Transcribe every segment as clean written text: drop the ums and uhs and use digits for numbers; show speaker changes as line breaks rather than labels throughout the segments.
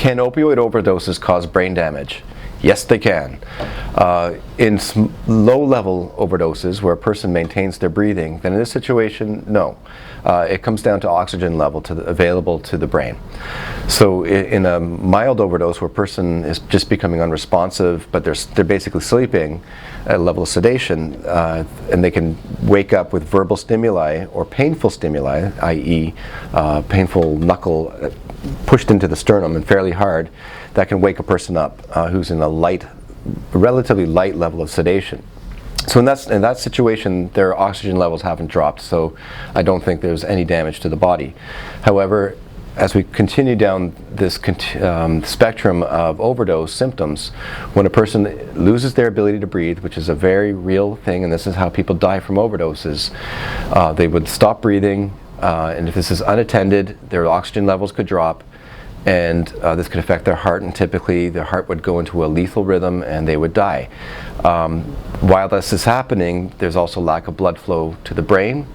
Can opioid overdoses cause brain damage? Yes, they can. In low-level overdoses where a person maintains their breathing, then in this situation, no. It comes down to oxygen level available to the brain. So in a mild overdose where a person is just becoming unresponsive, but they're basically sleeping at a level of sedation, and they can wake up with verbal stimuli or painful stimuli, i.e. Painful knuckle pushed into the sternum and fairly hard, that can wake a person up who's in a relatively light level of sedation. So in that situation, their oxygen levels haven't dropped, so I don't think there's any damage to the body. However, as we continue down this spectrum of overdose symptoms, when a person loses their ability to breathe, which is a very real thing, and this is how people die from overdoses, they would stop breathing, and if this is unattended, their oxygen levels could drop, and this could affect their heart, and typically their heart would go into a lethal rhythm and they would die. While this is happening, there's also lack of blood flow to the brain.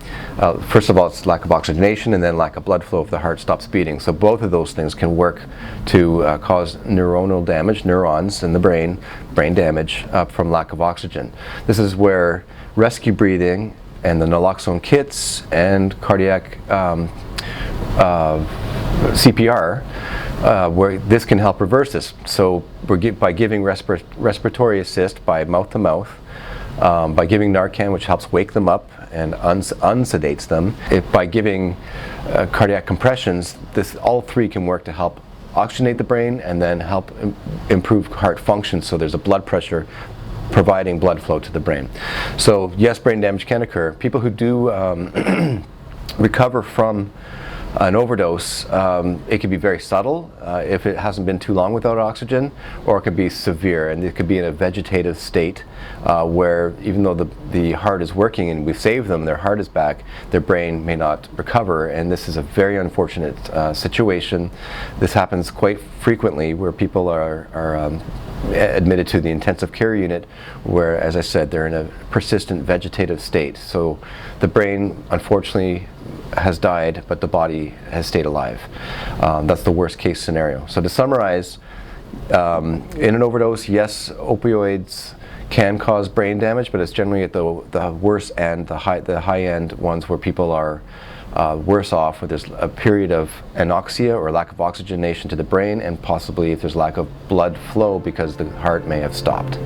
First of all, it's lack of oxygenation, and then lack of blood flow if the heart stops beating. So both of those things can work to cause neuronal damage, neurons in the brain damage from lack of oxygen. This is where rescue breathing and the naloxone kits and cardiac CPR, where this can help reverse this. So by giving respiratory assist by mouth to mouth, by giving Narcan, which helps wake them up and unsedates them, by giving cardiac compressions, all three can work to help oxygenate the brain and then help improve heart function, so there's a blood pressure providing blood flow to the brain. So yes, brain damage can occur. People who do recover from an overdose, it can be very subtle if it hasn't been too long without oxygen, or it could be severe, and it could be in a vegetative state where even though the heart is working and we've saved them, their heart is back, their brain may not recover, and this is a very unfortunate situation. This happens quite frequently where people are admitted to the intensive care unit where, as I said, they're in a persistent vegetative state. So the brain, unfortunately, has died, but the body has stayed alive. That's the worst case scenario. So to summarize, in an overdose, yes, opioids can cause brain damage, but it's generally at the worst end, the high end ones where people are worse off, where there's a period of anoxia or lack of oxygenation to the brain, and possibly if there's lack of blood flow because the heart may have stopped.